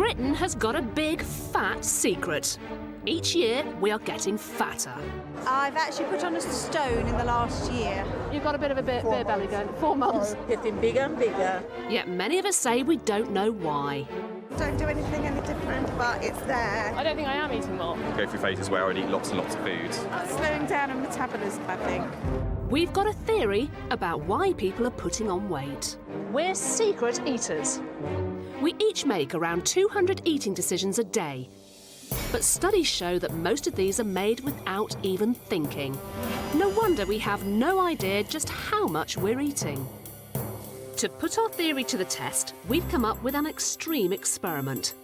Britain has got a big, fat secret. Each year, we are getting fatter. I've actually put on a stone in the last year. You've got a bit of a beer belly going. 4 months. Getting bigger and bigger. Yet many of us say we don't know why. Don't do anything any different, but it's there. I don't think I am eating more. Go through phases where I'd eat lots and lots of food. Slowing down on metabolism, I think. We've got a theory about why people are putting on weight. We're secret eaters. We each make around 200 eating decisions a day. But studies show that most of these are made without even thinking. No wonder we have no idea just how much we're eating. To put our theory to the test, we've come up with an extreme experiment.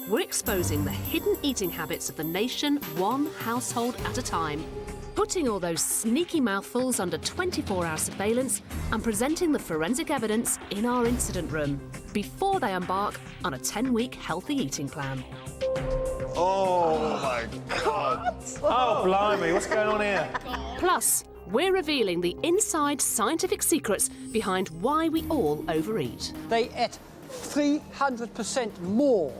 We're exposing the hidden eating habits of the nation, one household at a time, putting all those sneaky mouthfuls under 24-hour surveillance and presenting the forensic evidence in our incident room before they embark on a 10-week healthy eating plan. Oh, my God. Oh, blimey, what's going on here? Plus, we're revealing the inside scientific secrets behind why we all overeat. They ate 300% more.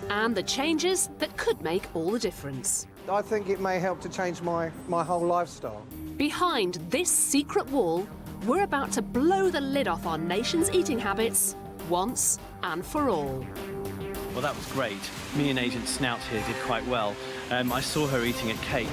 And the changes that could make all the difference. I think it may help to change my whole lifestyle. Behind this secret wall, we're about to blow the lid off our nation's eating habits once and for all. Well, that was great. Me and Agent Snout here did quite well. I saw her eating at cake.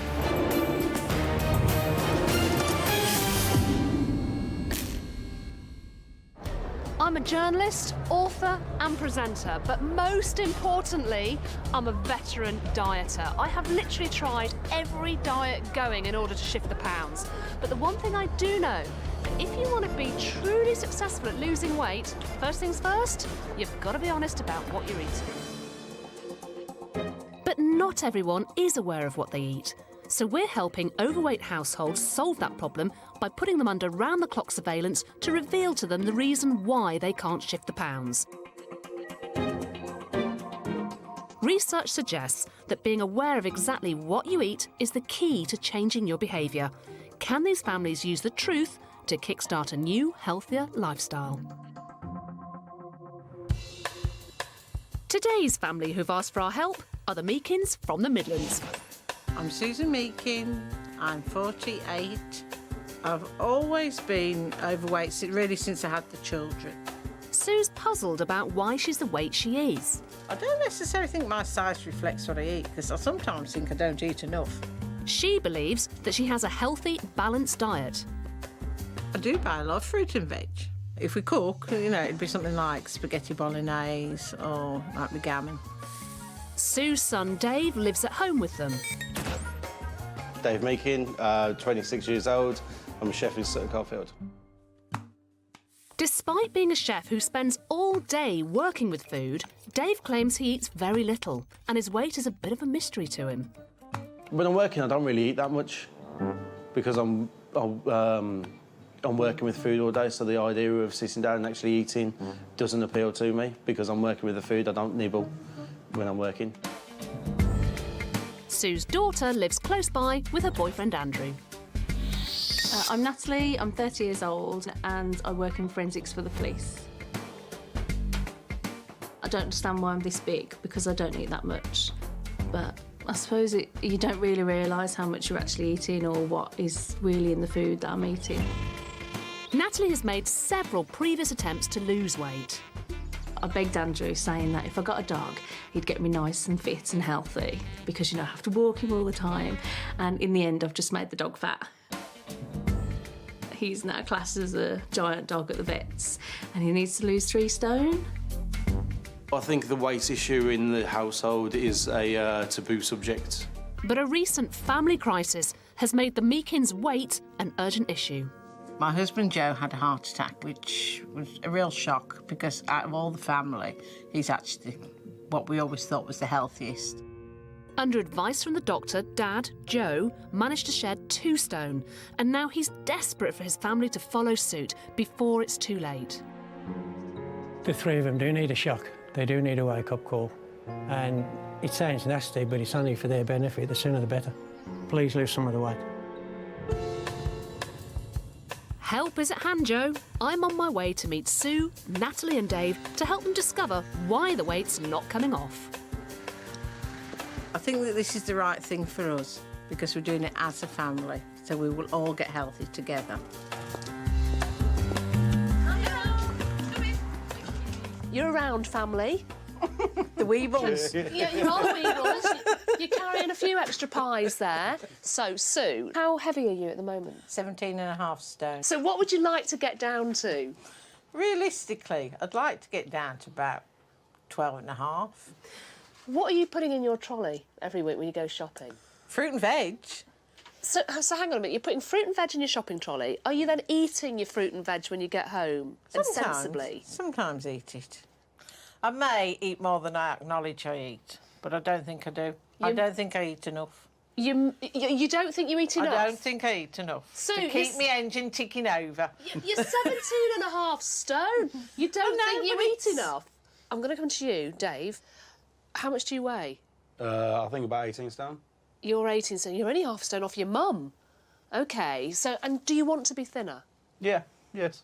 I'm a journalist, author and presenter, but most importantly, I'm a veteran dieter. I have literally tried every diet going in order to shift the pounds. But the one thing I do know, that if you want to be truly successful at losing weight, first things first, you've got to be honest about what you're eating. But not everyone is aware of what they eat. So we're helping overweight households solve that problem by putting them under round-the-clock surveillance to reveal to them the reason why they can't shift the pounds. Research suggests that being aware of exactly what you eat is the key to changing your behaviour. Can these families use the truth to kickstart a new, healthier lifestyle? Today's family who've asked for our help are the Meakins from the Midlands. I'm Susan Meakin. I'm 48. I've always been overweight since I had the children. Sue's puzzled about why she's the weight she is. I don't necessarily think my size reflects what I eat, because I sometimes think I don't eat enough. She believes that she has a healthy, balanced diet. I do buy a lot of fruit and veg. If we cook, it'd be something like spaghetti bolognese or like with gammon. Sue's son Dave lives at home with them. Dave Meakin, 26 years old. I'm a chef in Sutton Coldfield. Despite being a chef who spends all day working with food, Dave claims he eats very little and his weight is a bit of a mystery to him. When I'm working, I don't really eat that much because I'm working with food all day, so the idea of sitting down and actually eating doesn't appeal to me because I'm working with the food. I don't nibble when I'm working. Sue's daughter lives close by with her boyfriend Andrew. I'm Natalie, I'm 30 years old and I work in forensics for the police. I don't understand why I'm this big because I don't eat that much, but I suppose you don't really realise how much you're actually eating or what is really in the food that I'm eating. Natalie has made several previous attempts to lose weight. I begged Andrew, saying that if I got a dog, he'd get me nice and fit and healthy because, I have to walk him all the time. And in the end, I've just made the dog fat. He's now classed as a giant dog at the vets and he needs to lose 3 stone. I think the weight issue in the household is a taboo subject. But a recent family crisis has made the Meakins' weight an urgent issue. My husband Joe had a heart attack, which was a real shock because out of all the family, he's actually what we always thought was the healthiest. Under advice from the doctor, Dad, Joe, managed to shed 2 stone, and now he's desperate for his family to follow suit before it's too late. The 3 of them do need a shock. They do need a wake-up call. And it sounds nasty, but it's only for their benefit. The sooner the better. Please lose some of the weight. Help is at hand, Joe. I'm on my way to meet Sue, Natalie and Dave to help them discover why the weight's not coming off. I think that this is the right thing for us because we're doing it as a family, so we will all get healthy together. You're around, family. The wee ones. Yeah, you are the wee ones. You're carrying a few extra pies there. So, Sue, how heavy are you at the moment? 17.5 stone. So what would you like to get down to? Realistically, I'd like to get down to about 12.5. What are you putting in your trolley every week when you go shopping? Fruit and veg. So hang on a minute, you're putting fruit and veg in your shopping trolley. Are you then eating your fruit and veg when you get home? And sensibly? Sometimes eat it. I may eat more than I acknowledge I eat, but I don't think I do. I don't think I eat enough. You don't think you eat enough? I don't think I eat enough So to keep my engine ticking over. You're 17.5 stone. You don't think you eat enough? I'm going to come to you, Dave. How much do you weigh? I think about 18 stone. You're 18 stone. You're only half a stone off your mum. OK, so, and do you want to be thinner? Yeah, yes.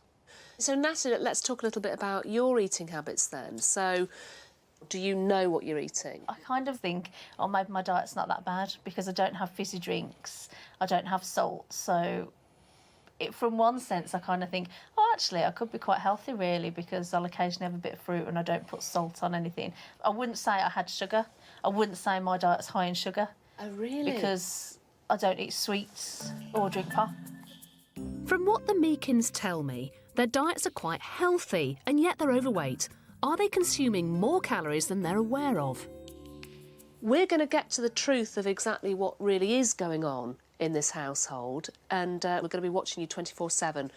So, Natalie, let's talk a little bit about your eating habits then. So, do you know what you're eating? I kind of think, oh, maybe my diet's not that bad because I don't have fizzy drinks, I don't have salt. So, from one sense, I kind of think, oh, actually, I could be quite healthy, really, because I'll occasionally have a bit of fruit and I don't put salt on anything. I wouldn't say I had sugar. I wouldn't say my diet's high in sugar. Oh, really? Because I don't eat sweets or drink pop. From what the Meakins tell me, their diets are quite healthy and yet they're overweight. Are they consuming more calories than they're aware of? We're going to get to the truth of exactly what really is going on in this household, and we're going to be watching you 24/7.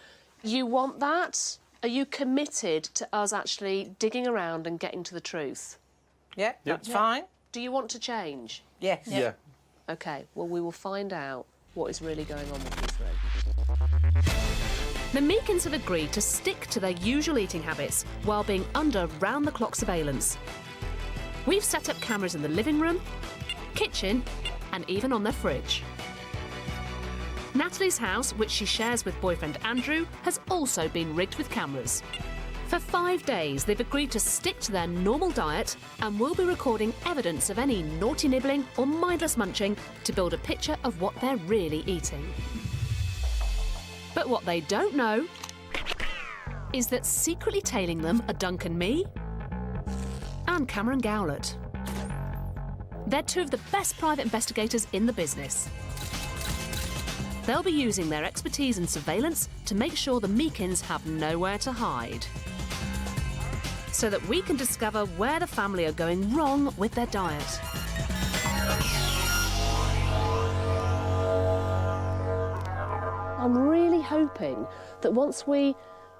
You want that? Are you committed to us actually digging around and getting to the truth? Yeah, that's fine. Do you want to change? Yes. Yeah. OK, well, we will find out what is really going on with you three. The Meakins have agreed to stick to their usual eating habits while being under round-the-clock surveillance. We've set up cameras in the living room, kitchen, and even on their fridge. Natalie's house, which she shares with boyfriend Andrew, has also been rigged with cameras. For 5 days, they've agreed to stick to their normal diet and will be recording evidence of any naughty nibbling or mindless munching to build a picture of what they're really eating. But what they don't know is that secretly tailing them are Duncan Mee and Cameron Gowlett. They're two of the best private investigators in the business. They'll be using their expertise in surveillance to make sure the Meakins have nowhere to hide, so that we can discover where the family are going wrong with their diet. I'm really hoping that once we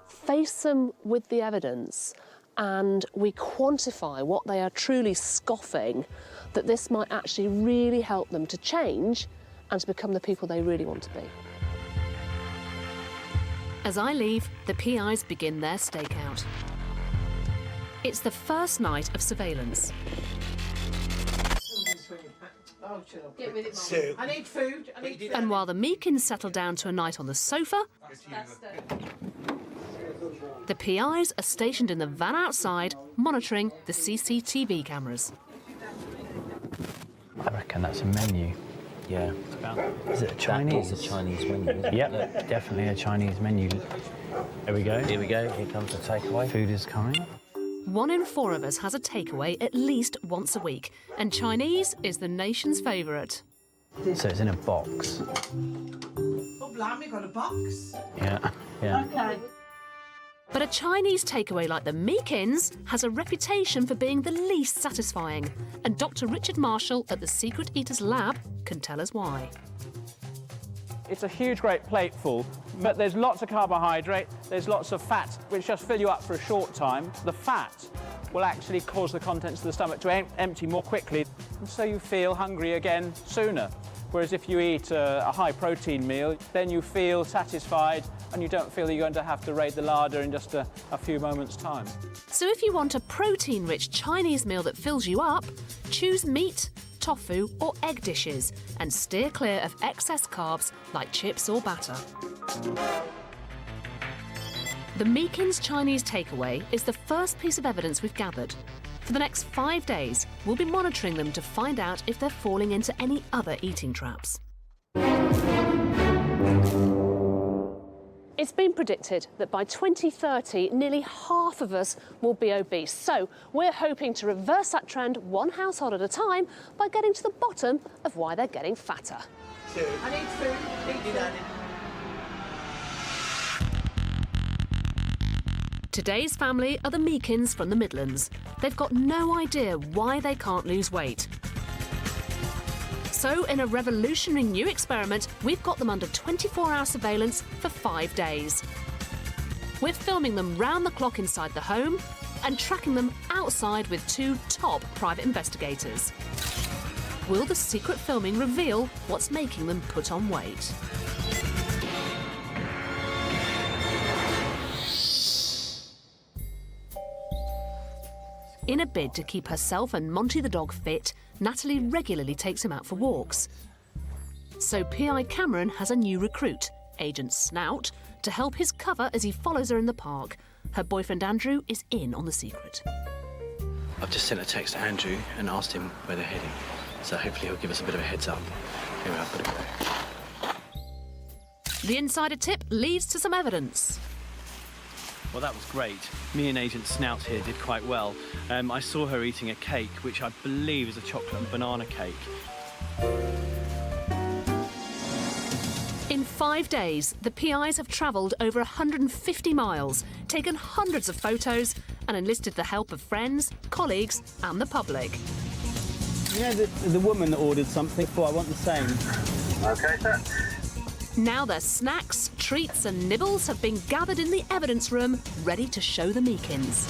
face them with the evidence and we quantify what they are truly scoffing, that this might actually really help them to change and to become the people they really want to be. As I leave, the PIs begin their stakeout. It's the first night of surveillance. Get with it, Mum. I need food. I need food. And while the Meakins settle down to a night on the sofa, the PIs are stationed in the van outside, monitoring the CCTV cameras. I reckon that's a menu. Yeah. Is it a Chinese? It's a Chinese menu, isn't it? Yep, definitely a Chinese menu. There we go. Here we go. Here comes the takeaway. Food is coming. 1 in 4 of us has a takeaway at least once a week, and Chinese is the nation's favourite. So it's in a box. Oh, blimey, got a box. Yeah, yeah. Okay. But a Chinese takeaway like the Meakins has a reputation for being the least satisfying, and Dr. Richard Marshall at the Secret Eaters Lab can tell us why. It's a huge, great plateful, but there's lots of carbohydrate, there's lots of fat, which just fill you up for a short time. The fat will actually cause the contents of the stomach to empty more quickly, and so you feel hungry again sooner. Whereas if you eat a high-protein meal, then you feel satisfied and you don't feel that you're going to have to raid the larder in just a few moments' time. So if you want a protein-rich Chinese meal that fills you up, choose meat, tofu or egg dishes and steer clear of excess carbs like chips or batter. The Meakin's Chinese takeaway is the first piece of evidence we've gathered. For the next 5 days, we'll be monitoring them to find out if they're falling into any other eating traps. It's been predicted that by 2030, nearly half of us will be obese. So we're hoping to reverse that trend one household at a time by getting to the bottom of why they're getting fatter. I need food. Today's family are the Meakins from the Midlands. They've got no idea why they can't lose weight. So, in a revolutionary new experiment, we've got them under 24-hour surveillance for 5 days. We're filming them round the clock inside the home and tracking them outside with 2 top private investigators. Will the secret filming reveal what's making them put on weight? In a bid to keep herself and Monty the dog fit, Natalie regularly takes him out for walks. So PI Cameron has a new recruit, Agent Snout, to help his cover as he follows her in the park. Her boyfriend Andrew is in on the secret. I've just sent a text to Andrew and asked him where they're heading. So hopefully he'll give us a bit of a heads up. Here, I've got it there. The insider tip leads to some evidence. Well, that was great. Me and Agent Snout here did quite well. I saw her eating a cake, which I believe is a chocolate and banana cake. In 5 days, the PIs have travelled over 150 miles, taken hundreds of photos and enlisted the help of friends, colleagues and the public. You know the woman that ordered something before, I want the same. OK, sir. Now their snacks, treats and nibbles have been gathered in the evidence room, ready to show the Meakins.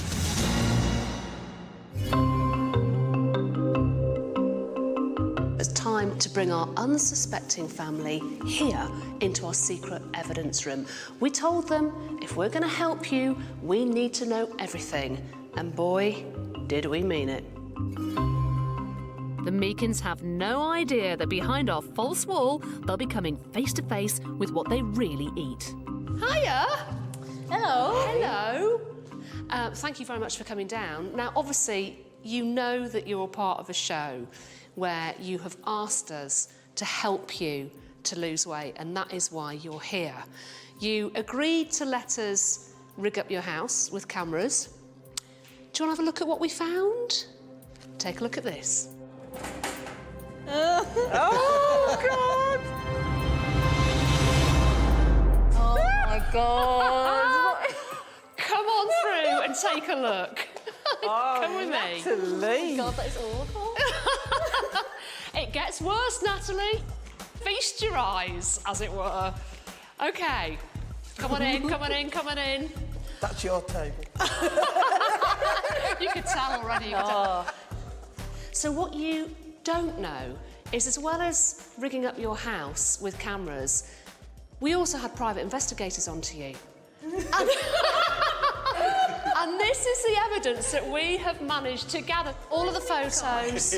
It's time to bring our unsuspecting family here into our secret evidence room. We told them, if we're going to help you, we need to know everything. And boy, did we mean it. The Meakins have no idea that behind our false wall, they'll be coming face to face with what they really eat. Hiya! Hello. Hello. Thank you very much for coming down. Now, obviously, you know that you're part of a show where you have asked us to help you to lose weight, and that is why you're here. You agreed to let us rig up your house with cameras. Do you want to have a look at what we found? Take a look at this. Oh, God! Oh, my God. Come on through and take a look. Come with me. Natalie. God, that is awful. It gets worse, Natalie. Feast your eyes, as it were. OK. Come on in, come on in, come on in. That's your table. You could tell already. You could tell. So what you don't know is, as well as rigging up your house with cameras, we also had private investigators onto you. And this is the evidence that we have managed to gather. All of the photos.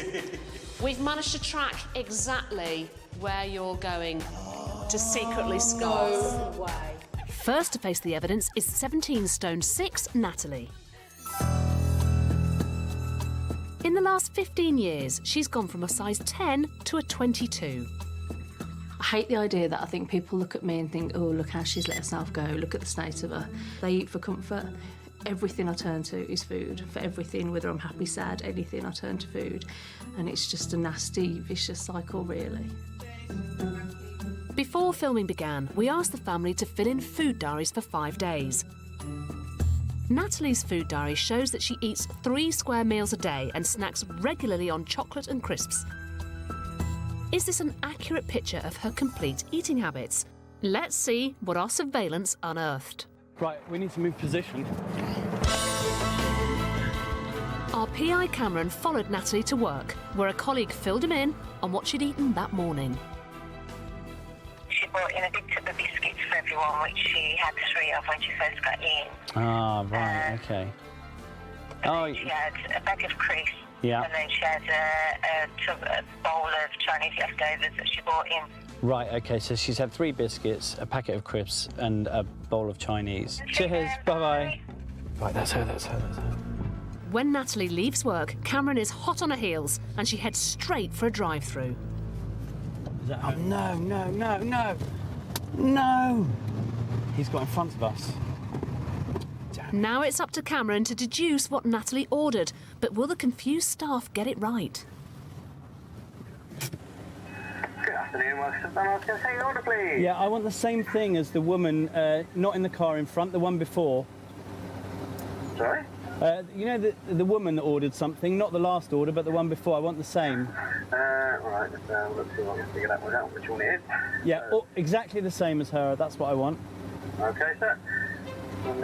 We've managed to track exactly where you're going to secretly scarf. No way. First to face the evidence is 17 stone 6 Natalie. In the last 15 years, she's gone from a size 10 to a 22. I hate the idea that I think people look at me and think, oh, look how she's let herself go, look at the state of her. They eat for comfort. Everything I turn to is food. For everything, whether I'm happy, sad, anything, I turn to food. And it's just a nasty, vicious cycle, really. Before filming began, we asked the family to fill in food diaries for 5 days. Natalie's food diary shows that she eats 3 square meals a day and snacks regularly on chocolate and crisps. Is this an accurate picture of her complete eating habits? Let's see what our surveillance unearthed. Right, we need to move position. Our PI Cameron followed Natalie to work, where a colleague filled him in on what she'd eaten that morning. She brought in a big tub of biscuits for everyone, which she had 3 of when she first got in. Ah, right, OK. Oh, she had a bag of crisps. Yeah. And then she had a bowl of Chinese leftovers that she brought in. Right, OK, so she's had 3 biscuits, a packet of crisps and a bowl of Chinese. Cheers, bye-bye. Right, that's her, that's her, that's her. When Natalie leaves work, Cameron is hot on her heels and she heads straight for a drive-thru. Oh, no, no, no, no! No! He's got in front of us. Now it's up to Cameron to deduce what Natalie ordered, but will the confused staff get it right? Good afternoon, welcome to McDonald's. Can I take your order, please? Yeah, I want the same thing as the woman, not in the car in front, the one before. Sorry? You know the woman that ordered something, not the last order, but the one before. I want the same. Right, let's see what I can figure that one out, which one it is. Yeah, exactly the same as her. That's what I want. Okay, sir.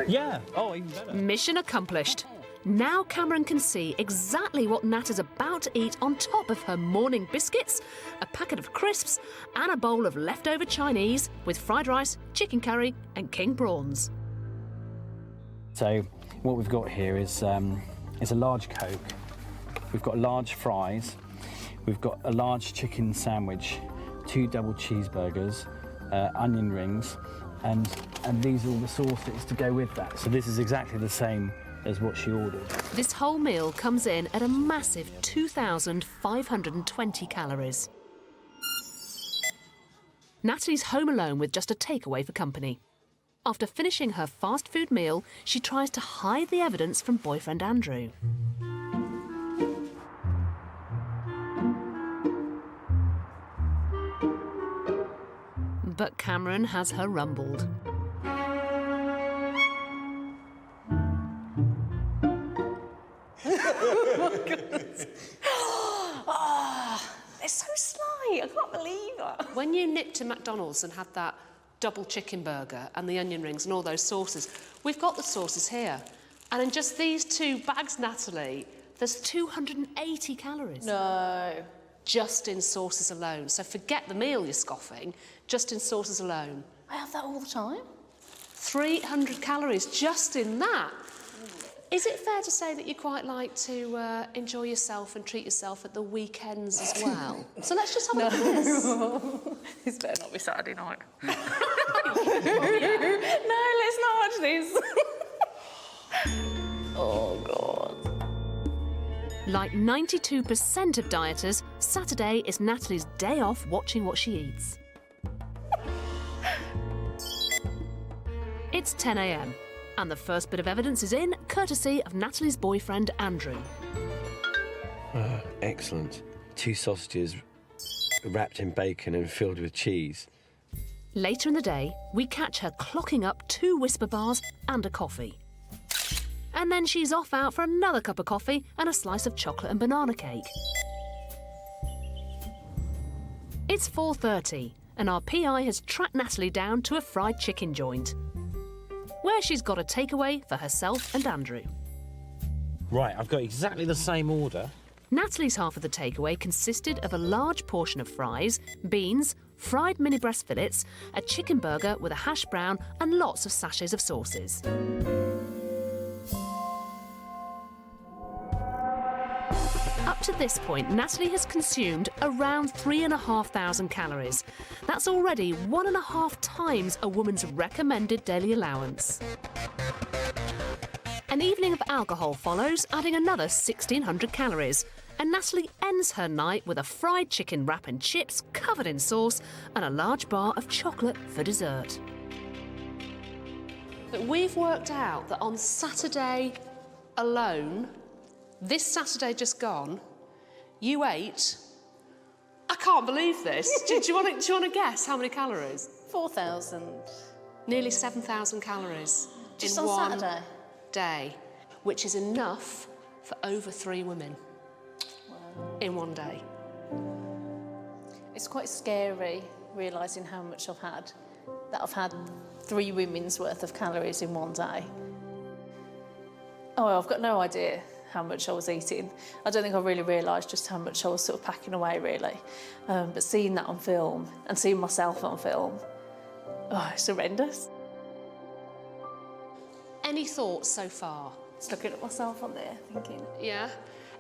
Yeah. Oh, even better. Mission accomplished. Now Cameron can see exactly what Nat is about to eat on top of her morning biscuits, a packet of crisps, and a bowl of leftover Chinese with fried rice, chicken curry, and king prawns. So what we've got here is a large Coke. We've got large fries. We've got a large chicken sandwich, 2 double cheeseburgers, onion rings, and these are all the sauces to go with that. So this is exactly the same as what she ordered. This whole meal comes in at a massive 2,520 calories. Natalie's home alone with just a takeaway for company. After finishing her fast food meal, she tries to hide the evidence from boyfriend Andrew. But Cameron has her rumbled. Oh my goodness. Oh, they're so sly. I can't believe it. When you nipped to McDonald's and had that double chicken burger and the onion rings and all those sauces, we've got the sauces here. And in just these 2 bags, Natalie, there's 280 calories. No. Just in sauces alone. So forget the meal you're scoffing, just in sauces alone. I have that all the time. 300 calories just in that. Is it fair to say that you quite like to enjoy yourself and treat yourself at the weekends as well? So let's just have a look at this. This better not be Saturday night. No, let's not watch this. Oh, God. Like 92% of dieters, Saturday is Natalie's day off watching what she eats. It's 10 a.m. and the first bit of evidence is in, courtesy of Natalie's boyfriend, Andrew. Excellent. 2 sausages wrapped in bacon and filled with cheese. Later in the day, we catch her clocking up 2 Whisper bars and a coffee. And then she's off out for another cup of coffee and a slice of chocolate and banana cake. It's 4:30, and our PI has tracked Natalie down to a fried chicken joint, where she's got a takeaway for herself and Andrew. Right, I've got exactly the same order. Natalie's half of the takeaway consisted of a large portion of fries, beans, fried mini breast fillets, a chicken burger with a hash brown and lots of sachets of sauces. Up to this point, Natalie has consumed around 3,500 calories. That's already 1.5 times a woman's recommended daily allowance. An evening of alcohol follows, adding another 1,600 calories. And Natalie ends her night with a fried chicken wrap and chips covered in sauce and a large bar of chocolate for dessert. But we've worked out that on Saturday alone, this Saturday just gone, you ate... I can't believe this. do you want to guess how many calories? 4,000. Nearly 7,000 calories. Just in on one Saturday? Day, which is enough for over 3 women. Wow. In one day. It's quite scary realising how much I've had. That I've had 3 women's worth of calories in one day. Oh, I've got no idea how much I was eating. I don't think I really realised just how much I was sort of packing away, really. But seeing that on film and seeing myself on film, oh, it's horrendous. Any thoughts so far? Just looking at myself on there, thinking... Yeah?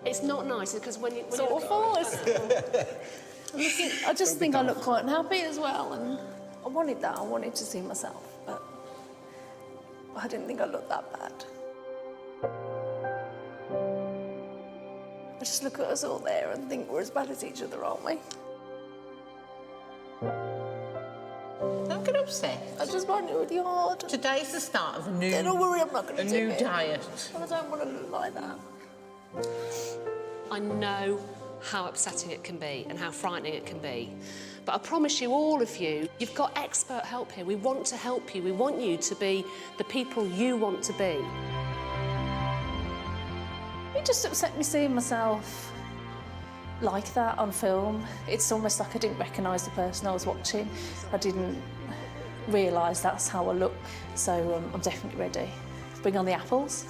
It's not nice, because when you... It's awful. I just think I look quite happy as well, and I wanted that. I wanted to see myself, but I didn't think I looked that bad. I just look at us all there and think we're as bad as each other, aren't we? Don't get upset. I just find it really hard. Today's the start of a new... Don't worry, I'm not going to do new it. diet. I don't want to look like that. I know how upsetting it can be and how frightening it can be. But I promise you, all of you, you've got expert help here. We want to help you. We want you to be the people you want to be. It just upset me seeing myself like that on film. It's almost like I didn't recognise the person I was watching. I didn't realise that's how I look. So I'm definitely ready. Bring on the apples.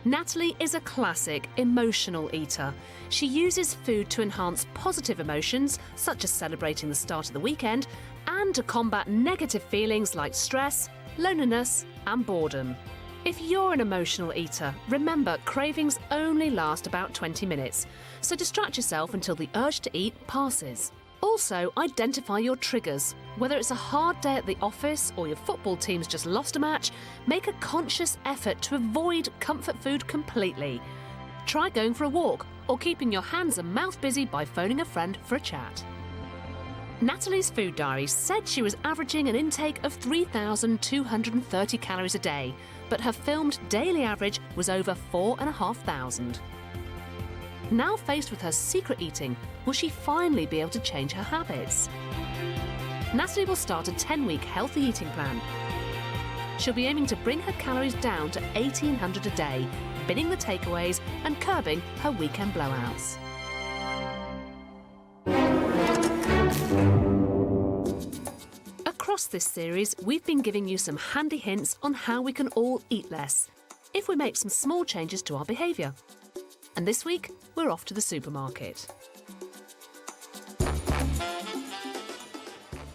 Natalie is a classic emotional eater. She uses food to enhance positive emotions, such as celebrating the start of the weekend, and to combat negative feelings like stress, loneliness, and boredom. If you're an emotional eater, remember cravings only last about 20 minutes, so distract yourself until the urge to eat passes. Also, identify your triggers. Whether it's a hard day at the office or your football team's just lost a match, make a conscious effort to avoid comfort food completely. Try going for a walk or keeping your hands and mouth busy by phoning a friend for a chat. Natalie's food diary said she was averaging an intake of 3,230 calories a day, but her filmed daily average was over 4,500. Now faced with her secret eating, will she finally be able to change her habits? Natalie will start a 10-week healthy eating plan. She'll be aiming to bring her calories down to 1,800 a day, binning the takeaways and curbing her weekend blowouts. Across this series, we've been giving you some handy hints on how we can all eat less, if we make some small changes to our behaviour. And this week, we're off to the supermarket.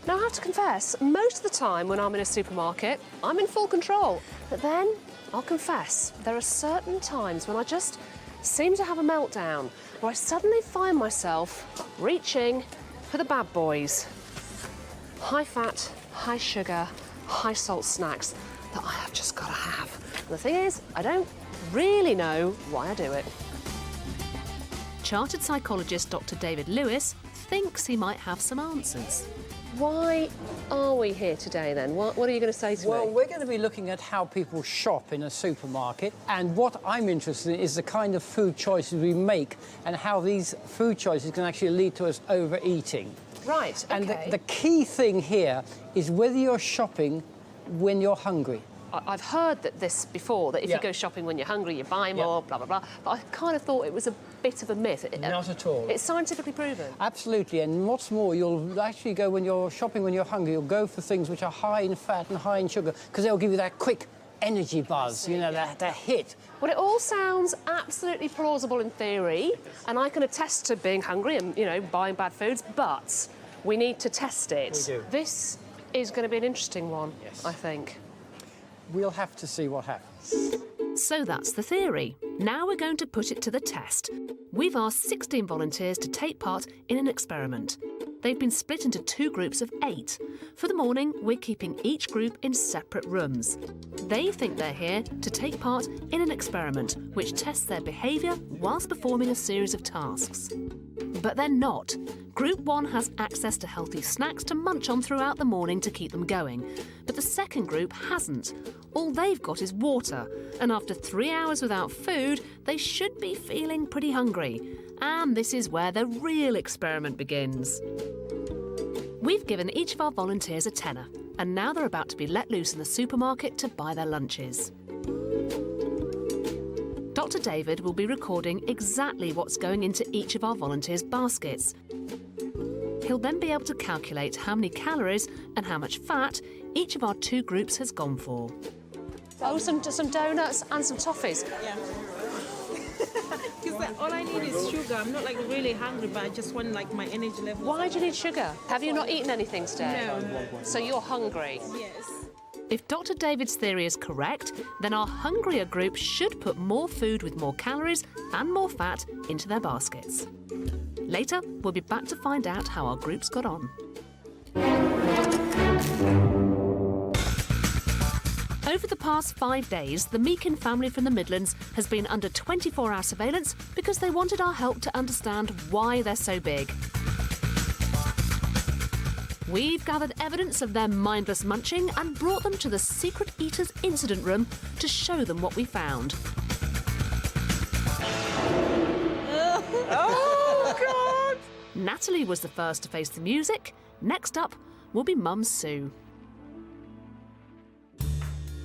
Now, I have to confess, most of the time when I'm in a supermarket, I'm in full control. But then, I'll confess, there are certain times when I just seem to have a meltdown, where I suddenly find myself reaching for the bad boys. High fat, high sugar, high salt snacks that I have just got to have. And the thing is, I don't really know why I do it. Chartered psychologist Dr. David Lewis thinks he might have some answers. Why are we here today, then? What are you going to say to me? Well, we're going to be looking at how people shop in a supermarket, and what I'm interested in is the kind of food choices we make and how these food choices can actually lead to us overeating. Right, OK. And the key thing here is whether you're shopping when you're hungry. I've heard this before, that if you go shopping when you're hungry, you buy more, blah, blah, blah. But I kind of thought it was a bit of a myth. Not at all. It's scientifically proven. Absolutely, and what's more, you'll actually go when you're shopping when you're hungry, you'll go for things which are high in fat and high in sugar, because they'll give you that quick energy buzz, you know, that hit. Well, it all sounds absolutely plausible in theory, and I can attest to being hungry and, you know, buying bad foods, but we need to test it. We do. This is going to be an interesting one, I think. We'll have to see what happens. So that's the theory. Now we're going to put it to the test. We've asked 16 volunteers to take part in an experiment. They've been split into 2 groups of 8. For the morning, we're keeping each group in separate rooms. They think they're here to take part in an experiment which tests their behaviour whilst performing a series of tasks. But they're not. Group 1 has access to healthy snacks to munch on throughout the morning to keep them going. But the second group hasn't. All they've got is water. And after 3 hours without food, they should be feeling pretty hungry. And this is where the real experiment begins. We've given each of our volunteers a tenner, and now they're about to be let loose in the supermarket to buy their lunches. Dr. David will be recording exactly what's going into each of our volunteers' baskets. He'll then be able to calculate how many calories and how much fat each of our 2 groups has gone for. Oh, some donuts and some toffees. Yeah. Because all I need is sugar. I'm not like really hungry, but I just want like my energy level. Why do you need sugar? Have you not eaten anything today? No. So you're hungry? Yes. If Dr. David's theory is correct, then our hungrier group should put more food with more calories and more fat into their baskets. Later, we'll be back to find out how our groups got on. Over the past 5 days, the Meakin family from the Midlands has been under 24-hour surveillance because they wanted our help to understand why they're so big. We've gathered evidence of their mindless munching and brought them to the Secret Eaters incident room to show them what we found. Oh, God! Natalie was the first to face the music. Next up will be Mum Sue.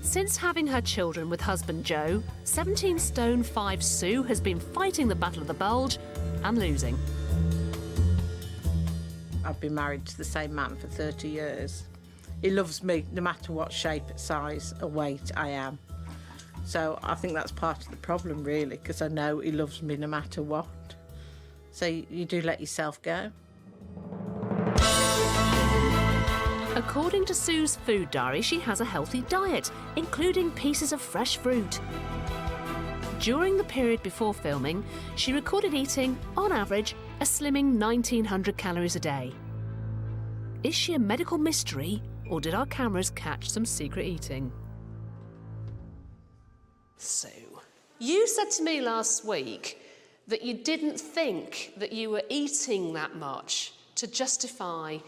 Since having her children with husband Joe, 17 stone 5 Sue has been fighting the battle of the bulge and losing. I've been married to the same man for 30 years. He loves me no matter what shape, size or weight I am. So I think that's part of the problem, really, because I know he loves me no matter what. So you do let yourself go. According to Sue's food diary, she has a healthy diet, including pieces of fresh fruit. During the period before filming, she recorded eating, on average, a slimming 1,900 calories a day. Is she a medical mystery, or did our cameras catch some secret eating? Sue, you said to me last week that you didn't think that you were eating that much to justify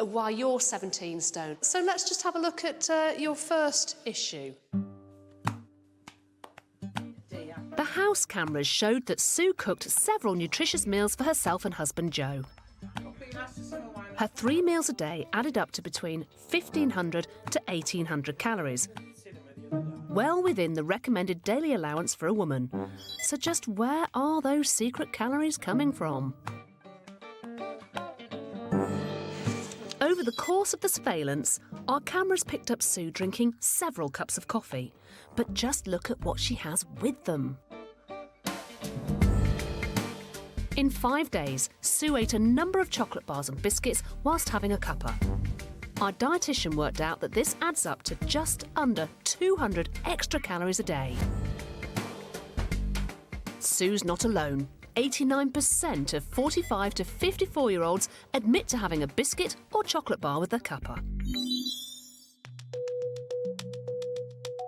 why you're 17 stone. So let's just have a look at your first issue. The house cameras showed that Sue cooked several nutritious meals for herself and husband Joe. Her 3 meals a day added up to between 1,500 to 1,800 calories, well within the recommended daily allowance for a woman. So just where are those secret calories coming from? Over the course of the surveillance, our cameras picked up Sue drinking several cups of coffee. But just look at what she has with them. In 5 days, Sue ate a number of chocolate bars and biscuits whilst having a cuppa. Our dietitian worked out that this adds up to just under 200 extra calories a day. Sue's not alone. 89% of 45 to 54-year-olds admit to having a biscuit or chocolate bar with their cuppa.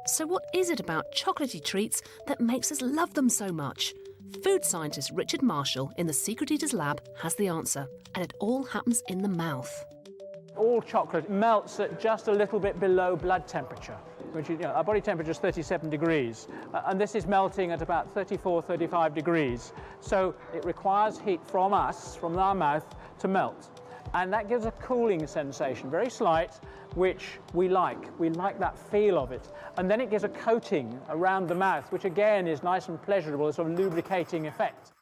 So what is it about chocolatey treats that makes us love them so much? Food scientist Richard Marshall in the Secret Eaters lab has the answer, and it all happens in the mouth. All chocolate melts at just a little bit below blood temperature, which is, our body temperature is 37 degrees, and this is melting at about 34, 35 degrees. So it requires heat from us, from our mouth, to melt. And that gives a cooling sensation, very slight, which we like. We like that feel of it. And then it gives a coating around the mouth, which again is nice and pleasurable, a sort of lubricating effect.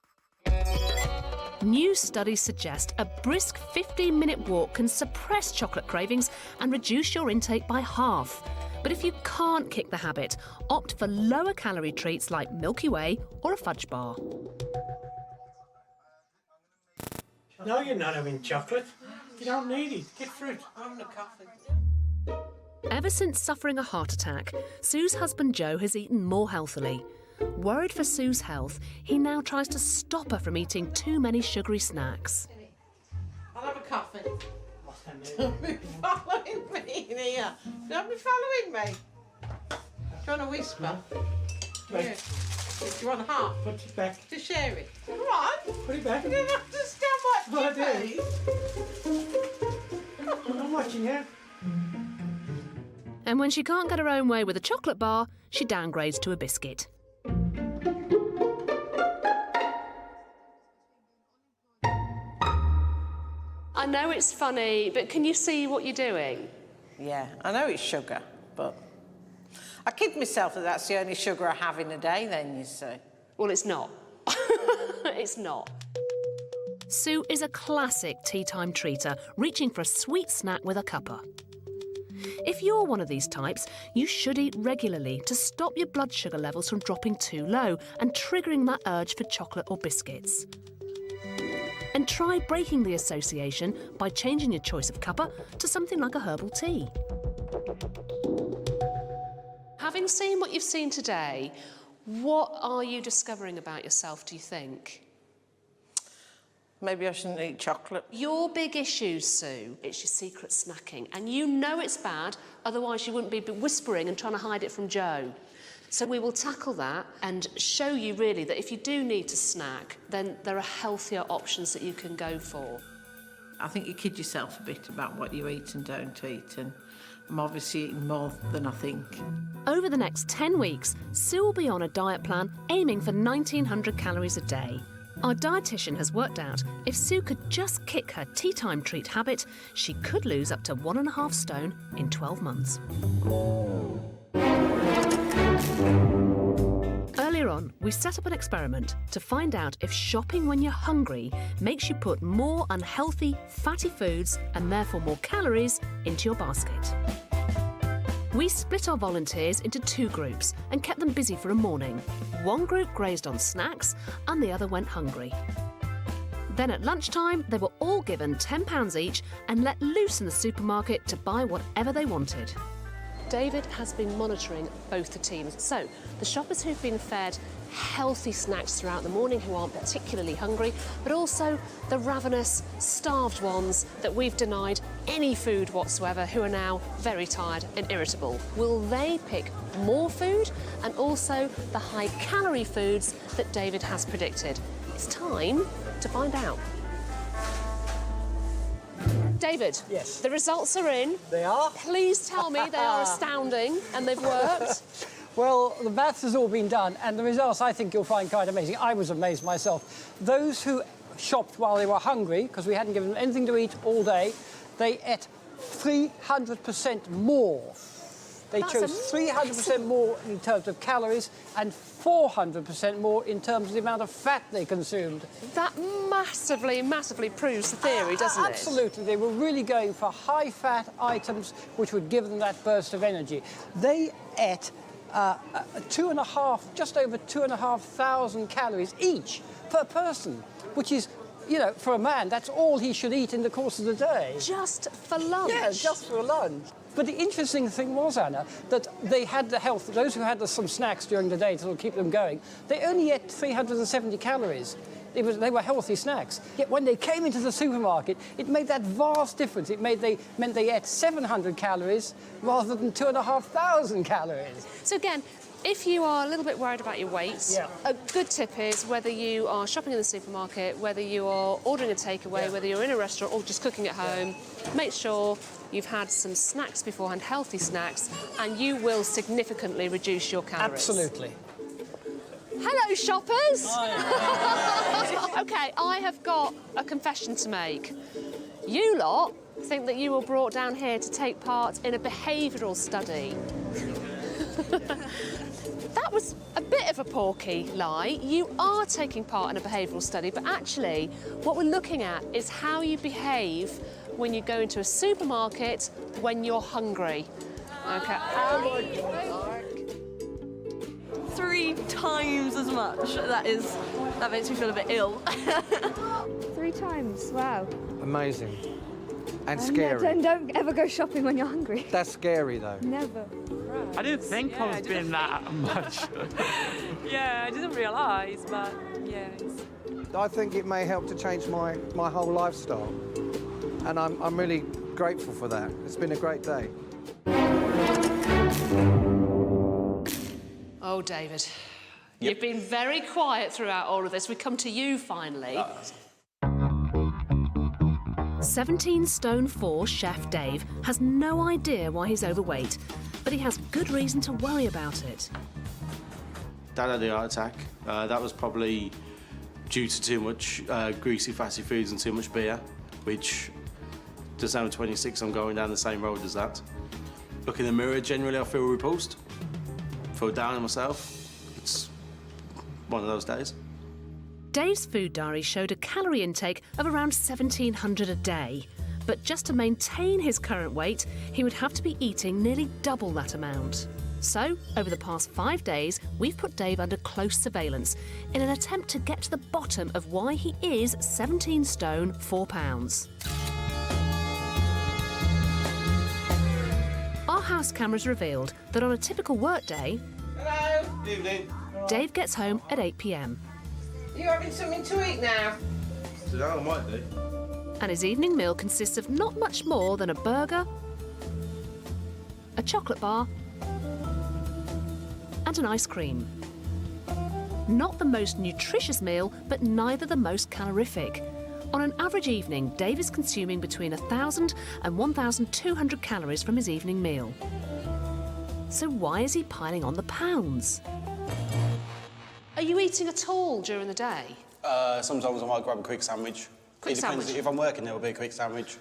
New studies suggest a brisk 15-minute walk can suppress chocolate cravings and reduce your intake by half. But if you can't kick the habit, opt for lower calorie treats like Milky Way or a fudge bar. No, you're not having chocolate. You don't need it. Get fruit. I'm the coffee. Ever since suffering a heart attack, Sue's husband Joe has eaten more healthily. Worried for Sue's health, he now tries to stop her from eating too many sugary snacks. I'll have a coffee. Don't be following me in here. Don't be following me. Do you want a whisper? Yeah. Do you want a half? Put it back. To share it. Come on. Put it back. You don't understand what you mean. I'm watching you. And when she can't get her own way with a chocolate bar, she downgrades to a biscuit. I know it's funny, but can you see what you're doing? Yeah, I know it's sugar, but I kid myself that that's the only sugar I have in a day then, you see. Well, it's not. It's not. Sue is a classic tea-time treater, reaching for a sweet snack with a cuppa. If you're one of these types, you should eat regularly to stop your blood sugar levels from dropping too low and triggering that urge for chocolate or biscuits. And try breaking the association by changing your choice of cuppa to something like a herbal tea. Having seen what you've seen today, what are you discovering about yourself, do you think? Maybe I shouldn't eat chocolate. Your big issue, Sue, it's your secret snacking. And you know it's bad, otherwise you wouldn't be whispering and trying to hide it from Joe. So we will tackle that and show you really that if you do need to snack, then there are healthier options that you can go for. I think you kid yourself a bit about what you eat and don't eat, and I'm obviously eating more than I think. Over the next 10 weeks, Sue will be on a diet plan aiming for 1,900 calories a day. Our dietitian has worked out if Sue could just kick her tea time treat habit, she could lose up to 1.5 stone in 12 months. Earlier on, we set up an experiment to find out if shopping when you're hungry makes you put more unhealthy, fatty foods and therefore more calories into your basket. We split our volunteers into 2 groups and kept them busy for a morning. One group grazed on snacks and the other went hungry. Then at lunchtime, they were all given £10 each and let loose in the supermarket to buy whatever they wanted. David has been monitoring both the teams. So, the shoppers who've been fed healthy snacks throughout the morning who aren't particularly hungry, but also the ravenous, starved ones that we've denied any food whatsoever who are now very tired and irritable. Will they pick more food and also the high-calorie foods that David has predicted? It's time to find out. David, yes. The results are in. They are? Please tell me they are astounding and they've worked. Well, the maths has all been done, and the results I think you'll find quite amazing. I was amazed myself. Those who shopped while they were hungry, because we hadn't given them anything to eat all day, they ate 300% more. They chose 300% more in terms of calories and 400% more in terms of the amount of fat they consumed. That massively, massively proves the theory, doesn't it? Absolutely. They were really going for high-fat items which would give them that burst of energy. They ate just over 2,500 calories each per person, which is, you know, for a man, that's all he should eat in the course of the day. Just for lunch? Yeah, just for lunch. But the interesting thing was, Anna, that they had the health, those who had some snacks during the day to sort of keep them going, they only ate 370 calories. They were healthy snacks. Yet when they came into the supermarket, it made that vast difference. It meant they ate 700 calories rather than 2,500 calories. So again, if you are a little bit worried about your weight, a good tip is whether you are shopping in the supermarket, whether you are ordering a takeaway, whether you're in a restaurant or just cooking at home, make sure you've had some snacks beforehand, healthy snacks, and you will significantly reduce your calories. Absolutely. Hello, shoppers! OK, I have got a confession to make. You lot think that you were brought down here to take part in a behavioural study. That was a bit of a porky lie. You are taking part in a behavioural study, but actually what we're looking at is how you behave when you go into a supermarket when you're hungry. OK. Oh my God. 3 times as much. That makes me feel a bit ill. 3 times, wow. Amazing. And scary. Don't ever go shopping when you're hungry. That's scary, though. Never. I didn't think I was being that much. Yeah, I didn't realise, but yeah. I think it may help to change my whole lifestyle. And I'm really grateful for that. It's been a great day. Oh, David, you've been very quiet throughout all of this. We come to you finally. 17 stone 4 chef Dave has no idea why he's overweight, but he has good reason to worry about it. Dad had a heart attack. That was probably due to too much greasy, fatty foods and too much beer, which, just now at 26, I'm going down the same road as that. Look in the mirror, generally I feel repulsed. Feel down on myself. It's one of those days. Dave's food diary showed a calorie intake of around 1,700 a day. But just to maintain his current weight, he would have to be eating nearly double that amount. So, over the past 5 days, we've put Dave under close surveillance in an attempt to get to the bottom of why he is 17 stone 4 pounds. Our house cameras revealed that on a typical workday, Hello. Evening. Dave gets home at 8 p.m. You having something to eat now? So I might do. And his evening meal consists of not much more than a burger, a chocolate bar, and an ice cream. Not the most nutritious meal, but neither the most calorific. On an average evening, Dave is consuming between 1,000 and 1,200 calories from his evening meal. So why is he piling on the pounds? Are you eating at all during the day? Sometimes I might grab a quick sandwich. Quick It depends. sandwich? If I'm working, it'll be a quick sandwich.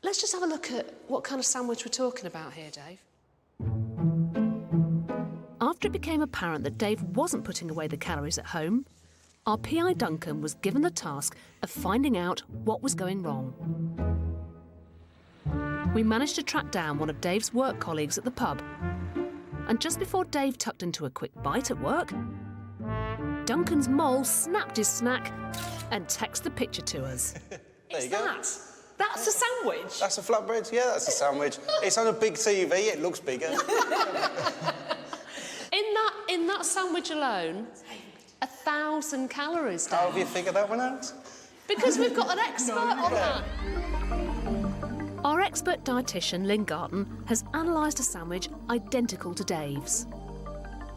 Let's just have a look at what kind of sandwich we're talking about here, Dave. After it became apparent that Dave wasn't putting away the calories at home, our PI Duncan was given the task of finding out what was going wrong. We managed to track down one of Dave's work colleagues at the pub. And just before Dave tucked into a quick bite at work, Duncan's mole snapped his snack and texted the picture to us. There you go. That's a sandwich? That's a flatbread, yeah, that's a sandwich. It's on a big TV, it looks bigger. In that sandwich alone, 1,000 calories, Dave. How have you figured that one out? Because we've got an expert on that. Our expert dietitian, Lynn Garton, has analysed a sandwich identical to Dave's.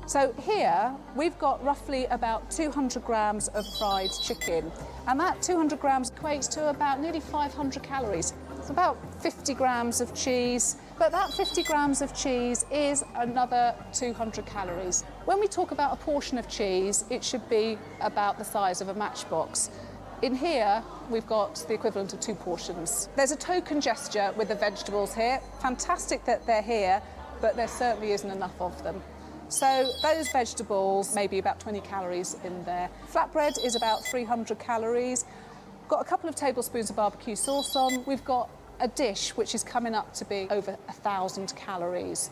So here we've got roughly about 200 grams of fried chicken, and that 200 grams equates to about nearly 500 calories. It's about 50 grams of cheese, but that 50 grams of cheese is another 200 calories. When we talk about a portion of cheese, it should be about the size of a matchbox. In here, we've got the equivalent of 2 portions. There's a token gesture with the vegetables here. Fantastic that they're here, but there certainly isn't enough of them. So those vegetables, maybe about 20 calories in there. Flatbread is about 300 calories. Got a couple of tablespoons of barbecue sauce on. We've got a dish which is coming up to be over 1,000 calories.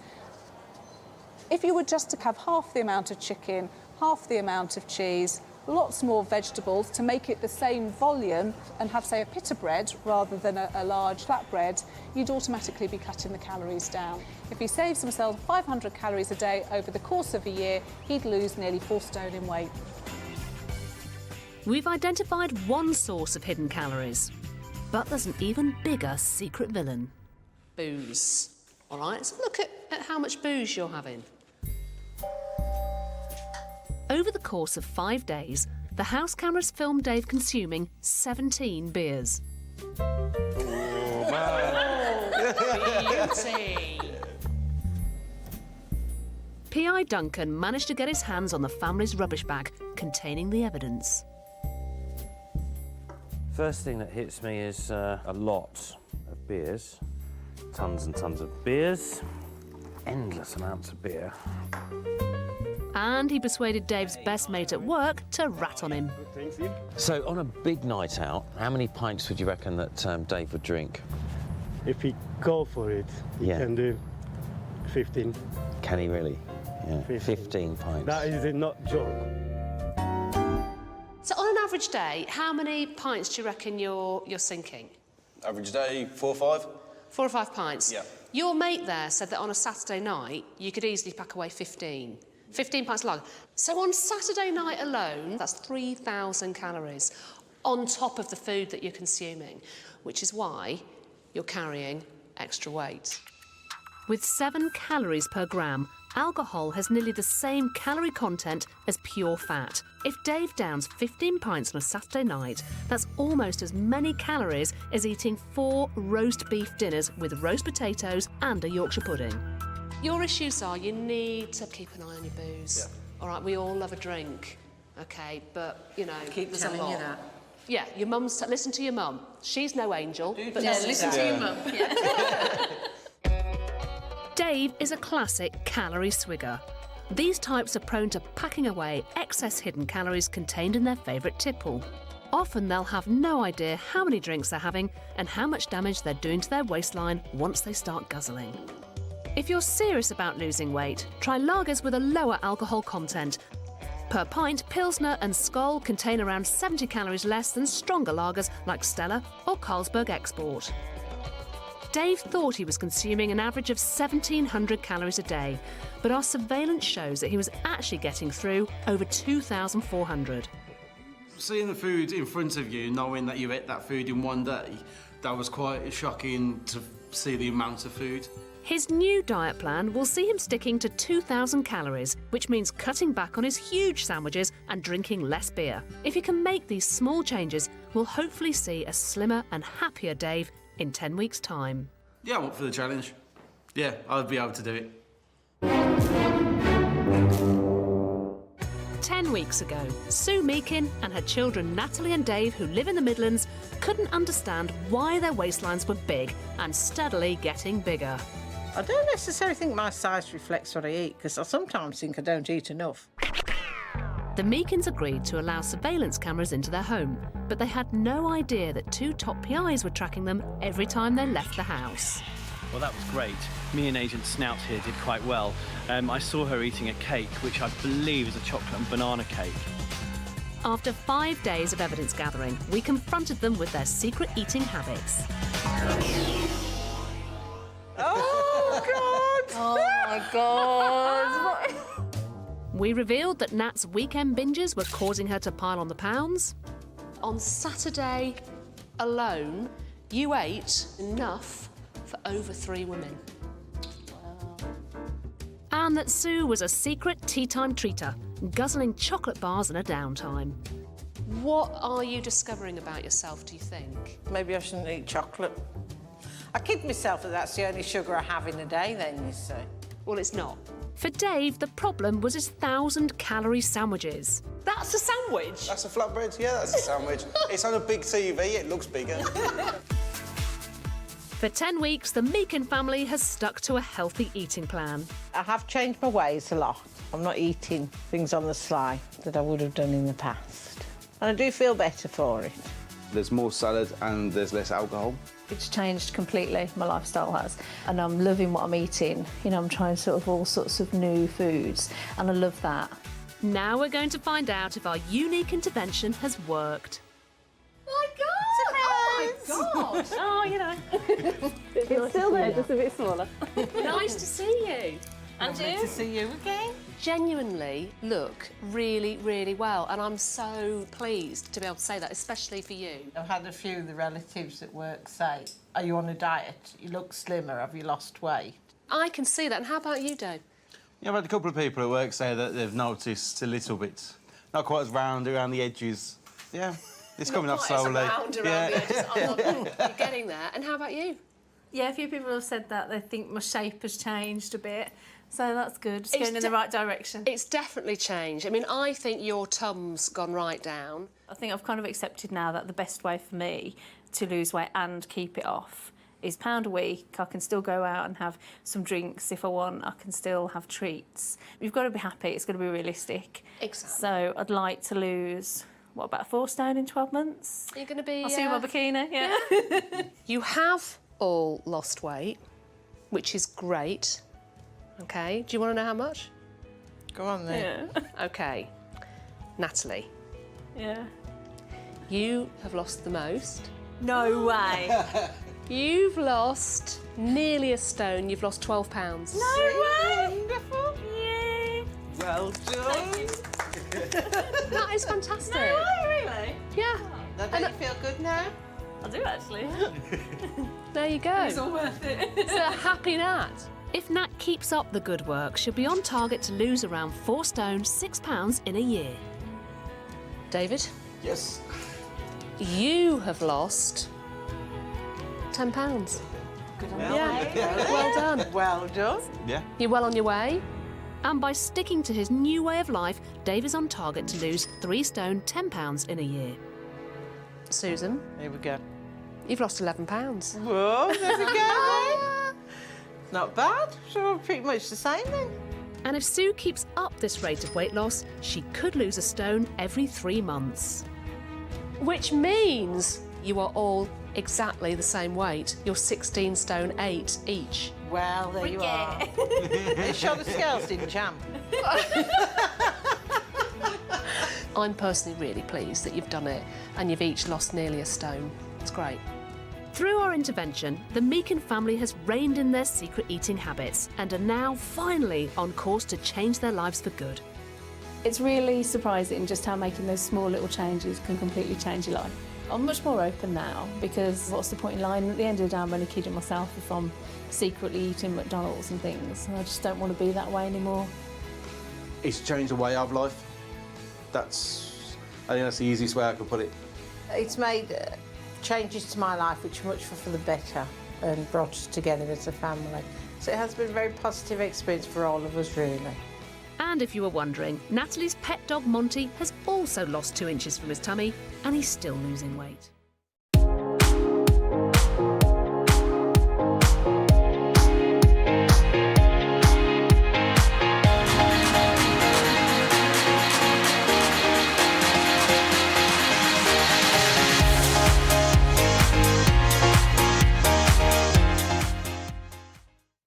If you were just to have half the amount of chicken, half the amount of cheese, lots more vegetables to make it the same volume and have, say, a pita bread rather than a large flatbread, you'd automatically be cutting the calories down. If he saves himself 500 calories a day over the course of a year, he'd lose nearly 4 stone in weight. We've identified one source of hidden calories, but there's an even bigger secret villain. Booze. All right, so look at how much booze you're having. Over the course of 5 days, the house cameras filmed Dave consuming 17 beers. Oh, man. Beauty. PI Duncan managed to get his hands on the family's rubbish bag containing the evidence. First thing that hits me is a lot of beers. Tons and tons of beers. Endless amounts of beer. And he persuaded Dave's best mate at work to rat on him. So, on a big night out, how many pints would you reckon that Dave would drink? If he go for it, he can do 15. Can he really? Yeah, 15 pints. That is not joke. So on an average day, how many pints do you reckon you're sinking? Average day, 4 or 5. 4 or 5 pints? Yeah. Your mate there said that on a Saturday night, you could easily pack away 15. 15 pints long. So on Saturday night alone, that's 3,000 calories on top of the food that you're consuming, which is why you're carrying extra weight. With 7 calories per gram, alcohol has nearly the same calorie content as pure fat. If Dave downs 15 pints on a Saturday night, that's almost as many calories as eating 4 roast beef dinners with roast potatoes and a Yorkshire pudding. Your issues are you need to keep an eye on your booze. Yeah. All right, we all love a drink, okay, but, you know, Keep there's telling a lot. you that. Yeah, your mum's... Listen to your mum. She's no angel, but Yeah, listen to your mum. Yeah. Dave is a classic calorie swigger. These types are prone to packing away excess hidden calories contained in their favourite tipple. Often they'll have no idea how many drinks they're having and how much damage they're doing to their waistline once they start guzzling. If you're serious about losing weight, try lagers with a lower alcohol content. Per pint, Pilsner and Skol contain around 70 calories less than stronger lagers like Stella or Carlsberg Export. Dave thought he was consuming an average of 1,700 calories a day, but our surveillance shows that he was actually getting through over 2,400. seeing the food in front of you, knowing that you ate that food in one day, that was quite shocking to see the amount of food. His new diet plan will see him sticking to 2,000 calories, which means cutting back on his huge sandwiches and drinking less beer. If he can make these small changes, we'll hopefully see a slimmer and happier Dave in 10 weeks' time. Yeah, I'm up for the challenge. Yeah, I'll be able to do it. 10 weeks ago, Sue Meakin and her children Natalie and Dave, who live in the Midlands, couldn't understand why their waistlines were big and steadily getting bigger. I don't necessarily think my size reflects what I eat, because I sometimes think I don't eat enough. The Meakins agreed to allow surveillance cameras into their home, but they had no idea that 2 top PIs were tracking them every time they left the house. Well, that was great. Me and Agent Snout here did quite well. I saw her eating a cake, which I believe is a chocolate and banana cake. After 5 days of evidence gathering, we confronted them with their secret eating habits. Oh, God! Oh, my God. We revealed that Nat's weekend binges were causing her to pile on the pounds. On Saturday alone, you ate enough for over 3 women. And that Sue was a secret tea-time treater, guzzling chocolate bars in her downtime. What are you discovering about yourself, do you think? Maybe I shouldn't eat chocolate. I kid myself that that's the only sugar I have in a day then, you see. Well, it's not. For Dave, the problem was his 1,000-calorie sandwiches. That's a sandwich? That's a flatbread, yeah, that's a sandwich. It's on a big TV, it looks bigger. For 10 weeks, the Meakin family has stuck to a healthy eating plan. I have changed my ways a lot. I'm not eating things on the sly that I would have done in the past. And I do feel better for it. There's more salad and there's less alcohol. It's changed completely, my lifestyle has. And I'm loving what I'm eating. You know, I'm trying sort of all sorts of new foods, and I love that. Now we're going to find out if our unique intervention has worked. God! Oh, you know. It's still there, just a bit smaller. Nice to see you. And Lovely you? to see you again. Genuinely look really, really well, and I'm so pleased to be able to say that, especially for you. I've had a few of the relatives at work say, are you on a diet? You look slimmer, have you lost weight? I can see that, and how about you, Dave? Yeah, I've had a couple of people at work say that they've noticed a little bit. Not quite as round around the edges. Yeah, it's coming off slowly. Round around the edges. You're getting there. And how about you? Yeah, a few people have said that they think my shape has changed a bit. So that's good, it's going in the right direction. It's definitely changed. I mean, I think your tum's gone right down. I think I've kind of accepted now that the best way for me to lose weight and keep it off is £1 a week. I can still go out and have some drinks if I want. I can still have treats. You've got to be happy. It's got to be realistic. Exactly. So I'd like to lose, what, about 4 stone in 12 months? You're going to be... I'll see you in my bikini, yeah. You have all lost weight, which is great. OK, do you want to know how much? Go on then. Yeah. OK. Natalie. Yeah. You have lost the most. No way. You've lost nearly a stone. You've lost 12 pounds. No way. Wonderful. Yeah. Well done. That is fantastic. No way, really? Yeah. Now, don't you feel good now? I do, actually. There you go. It's all worth it. It's a happy Nat. If Nat keeps up the good work, she'll be on target to lose around 4 stone, 6 pounds in a year. David? Yes. You have lost 10 pounds. Good Yeah. Well done. Well done. Yeah. You're well on your way. And by sticking to his new way of life, Dave is on target to lose 3 stone, 10 pounds in a year. Susan? Here we go. You've lost 11 pounds. Whoa, there we go. Not bad. So we're pretty much the same then. And if Sue keeps up this rate of weight loss, she could lose a stone every 3 months. Which means you are all exactly the same weight. You're 16 stone 8 each. Well, there you are. You sure the scales didn't jump? I'm personally really pleased that you've done it and you've each lost nearly a stone. It's great. Through our intervention, the Meakin family has reined in their secret eating habits and are now finally on course to change their lives for good. It's really surprising just how making those small little changes can completely change your life. I'm much more open now because what's the point in lying? At the end of the day, I'm only kidding myself if I'm secretly eating McDonald's and things. I just don't want to be that way anymore. It's changed the way of life. I think that's the easiest way I can put it. It's made changes to my life which are much for the better and brought us together as a family. So it has been a very positive experience for all of us, really. And if you were wondering, Natalie's pet dog Monty has also lost 2 inches from his tummy and he's still losing weight.